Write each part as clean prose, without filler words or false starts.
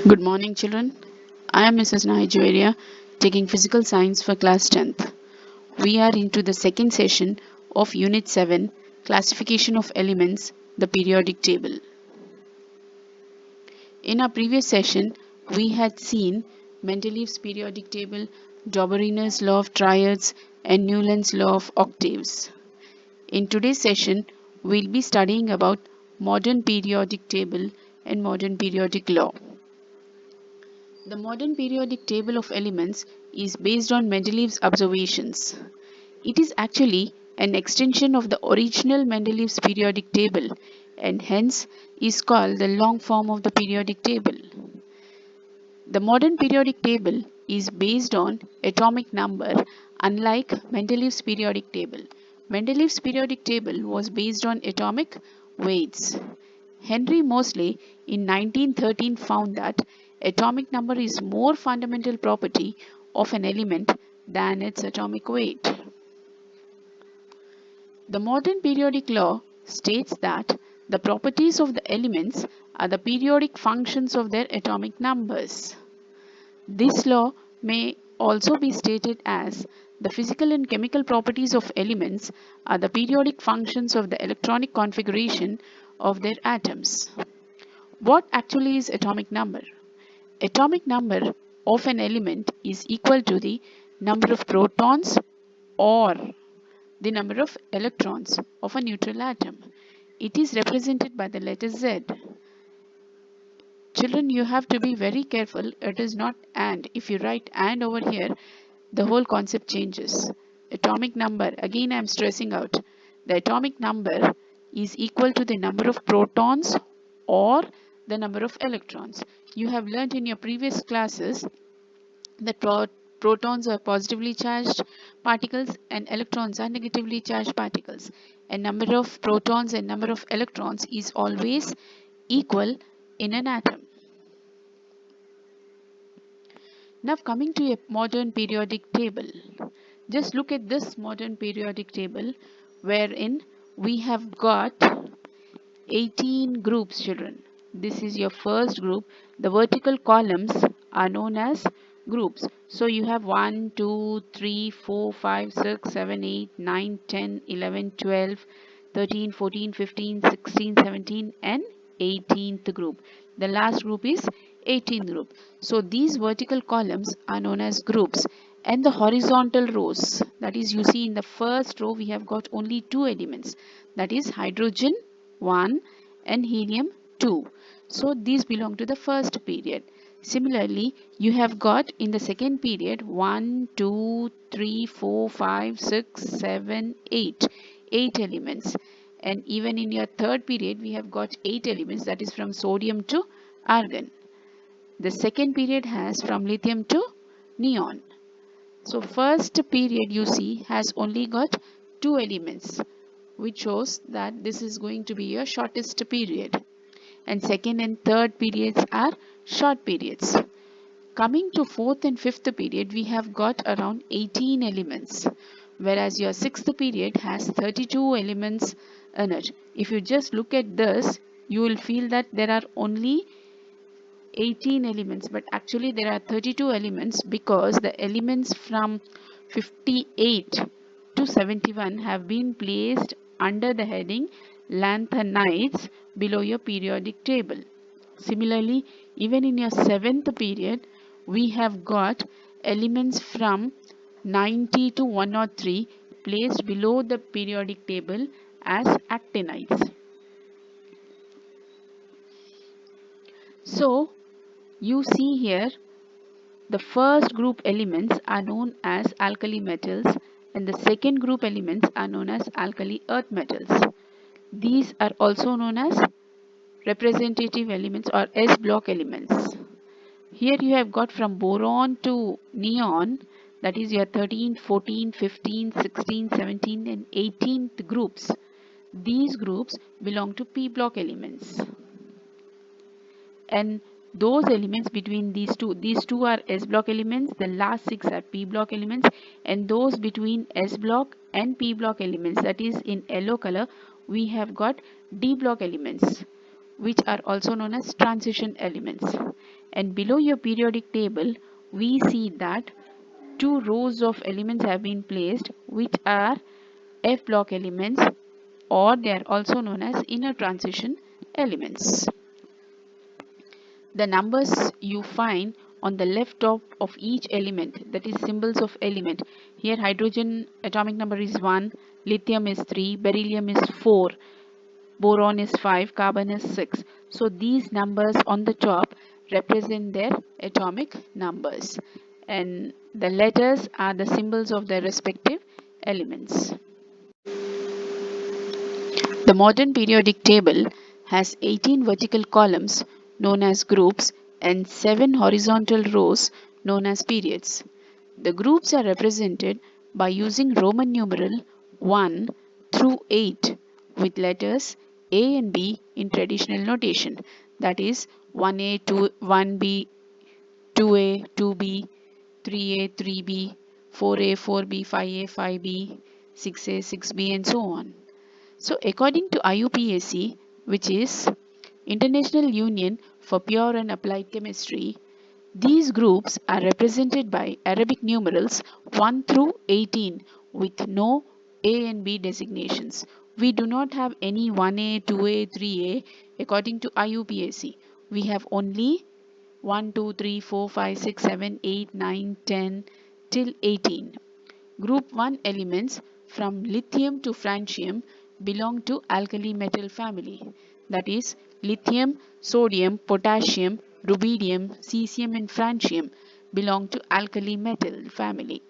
Good morning, children. I am Mrs. Nigeria, taking physical science for class 10th. We are into the second session of Unit 7, Classification of Elements, the Periodic Table. In our previous session, we had seen Mendeleev's periodic table, Doberiner's law of triads, and Newland's law of octaves. In today's session, we'll be studying about modern periodic table and modern periodic law. The modern periodic table of elements is based on Mendeleev's observations. It is actually an extension of the original Mendeleev's periodic table and hence is called the long form of the periodic table. The modern periodic table is based on atomic number, unlike Mendeleev's periodic table. Mendeleev's periodic table was based on atomic weights. Henry Moseley in 1913 found that atomic number is more fundamental property of an element than its atomic weight. The modern periodic law states that the properties of the elements are the periodic functions of their atomic numbers. This law may also be stated as the physical and chemical properties of elements are the periodic functions of the electronic configuration of their atoms. What actually is atomic number? Atomic number of an element is equal to the number of protons or the number of electrons of a neutral atom. It is represented by the letter Z. Children, you have to be very careful. It is not and. If you write and over here, the whole concept changes. Atomic number, again I am stressing out. The atomic number is equal to the number of protons or the number of electrons. You have learnt in your previous classes that protons are positively charged particles and electrons are negatively charged particles. And number of protons and number of electrons is always equal in an atom. Now coming to a modern periodic table. Just look at this modern periodic table wherein we have got 18 groups, children. This is your first group. The vertical columns are known as groups. So you have 1, 2, 3, 4, 5, 6, 7, 8, 9, 10, 11, 12, 13, 14, 15, 16, 17 and 18th group. The last group is 18th group. So these vertical columns are known as groups. And the horizontal rows, that is, you see in the first row we have got only two elements, that is hydrogen 1 and helium 2. So these belong to the first period. Similarly, you have got in the second period 1, 2, 3, 4, 5, 6, 7, 8. 8 elements. And even in your third period we have got 8 elements, that is from sodium to argon. The second period has from lithium to neon. So first period you see has only got 2 elements, which shows that this is going to be your shortest period. And second and third periods are short periods. Coming to fourth and fifth period, we have got around 18 elements, whereas your sixth period has 32 elements in it. If you just look at this, you will feel that there are only 18 elements, but actually there are 32 elements because the elements from 58 to 71 have been placed under the heading lanthanides below your periodic table. Similarly, even in your seventh period, we have got elements from 90 to 103 placed below the periodic table as actinides. So, you see here the first group elements are known as alkali metals and the second group elements are known as alkali earth metals. These are also known as representative elements or S block elements. Here you have got from boron to neon, that is your 13, 14, 15, 16, 17 and 18th groups. These groups belong to P block elements. And those elements between these two are S block elements, the last 6 are P block elements, and those between S block and P block elements, that is in yellow color, we have got D block elements. which are also known as transition elements. And below your periodic table, we see that two rows of elements have been placed, which are F block elements, or they are also known as inner transition elements. The numbers you find on the left top of each element, that is symbols of element. Here hydrogen atomic number is 1, lithium is 3, beryllium is 4, boron is 5, carbon is 6. So these numbers on the top represent their atomic numbers, and the letters are the symbols of their respective elements. The modern periodic table has 18 vertical columns known as groups and 7 horizontal rows known as periods. The groups are represented by using Roman numeral 1 through 8 with letters A and B in traditional notation, that is 1A, 1B, 2A, 2B, 3A, 3B, 4A, 4B, 5A, 5B, 6A, 6B, and so on. So according to IUPAC, which is International Union for Pure and Applied Chemistry, these groups are represented by Arabic numerals 1 through 18 with no A and B designations. We do not have any 1A, 2A, 3A according to IUPAC. We have only 1, 2, 3, 4, 5, 6, 7, 8, 9, 10 till 18. Group 1 elements from lithium to francium belong to alkali metal family, that is lithium, sodium, potassium, rubidium, cesium and francium belong to alkali metal family.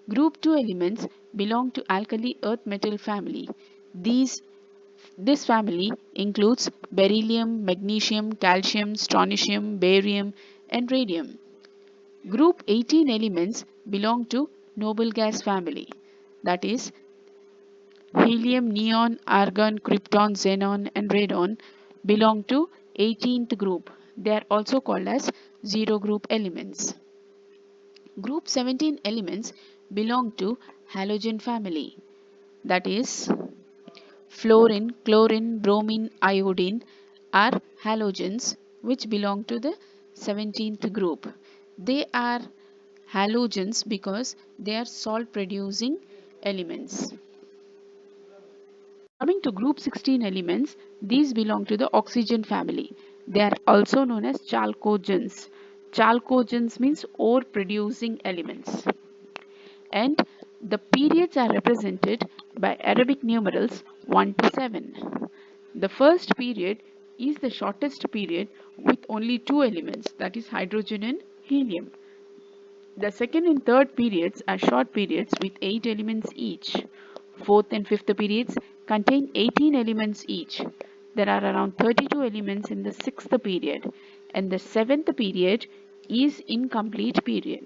Group 2 elements belong to alkali earth metal family. This family includes beryllium, magnesium, calcium, strontium, barium and radium. Group 18 elements belong to noble gas family, that is helium, neon, argon, krypton, xenon and radon belong to 18th group. They are also called as zero group elements. Group 17 elements belong to halogen family, that is fluorine, chlorine, bromine, iodine are halogens which belong to the 17th group. They are halogens because they are salt producing elements. Coming to group 16 elements, these belong to the oxygen family. They are also known as chalcogens. Chalcogens means ore producing elements. And the periods are represented by Arabic numerals 1 to 7. The first period is the shortest period with only two elements, that is hydrogen and helium. The second and third periods are short periods with 8 elements each. Fourth and fifth periods contain 18 elements each. There are around 32 elements in the sixth period, and the seventh period is incomplete period.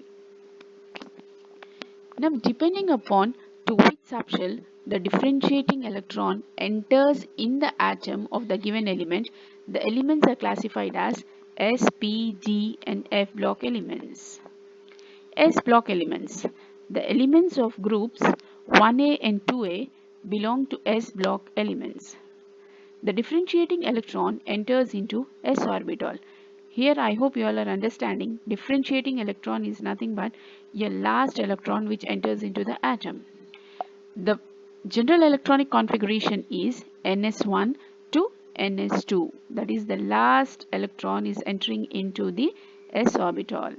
Now, depending upon to which subshell the differentiating electron enters in the atom of the given element, the elements are classified as S, P, D and F block elements. S block elements. The elements of groups 1A and 2A belong to S block elements. The differentiating electron enters into S orbital. Here I hope you all are understanding, differentiating electron is nothing but your last electron which enters into the atom. The general electronic configuration is ns1 to ns2, that is the last electron is entering into the S orbital.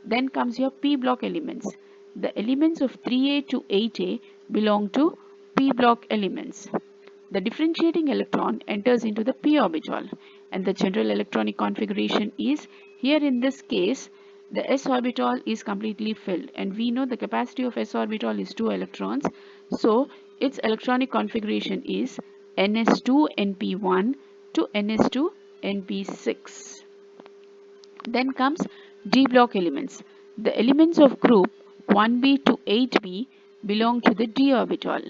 Then comes your p block elements. The elements of 3A to 8A belong to p block elements. The differentiating electron enters into the p orbital, and the general electronic configuration is, here in this case the s orbital is completely filled, and we know the capacity of s orbital is 2 electrons, so its electronic configuration is ns2 np1 to ns2 np6. Then comes d block elements. The elements of group 1b to 8b belong to the d orbital,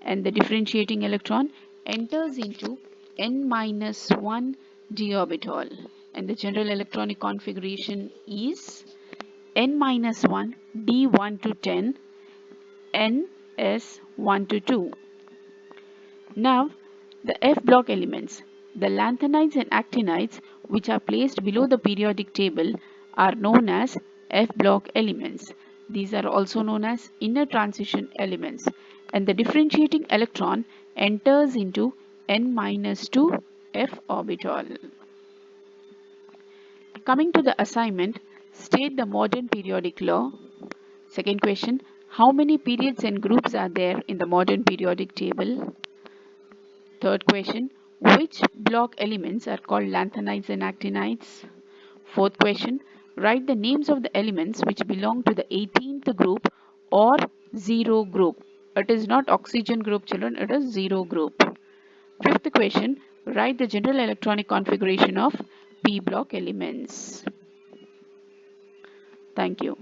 and the differentiating electron enters into n-1 d orbital, and the general electronic configuration is n-1 d1 to 10 ns1 to 2. Now the F block elements. The lanthanides and actinides, which are placed below the periodic table, are known as F block elements. These are also known as inner transition elements, and the differentiating electron enters into N-2 F orbital. Coming to the assignment, state the modern periodic law. Second question, how many periods and groups are there in the modern periodic table? Third question, which block elements are called lanthanides and actinides? Fourth question, write the names of the elements which belong to the 18th group or 0 group. It is not oxygen group, children, it is 0 group. Fifth question, write the general electronic configuration of p block elements. Thank you.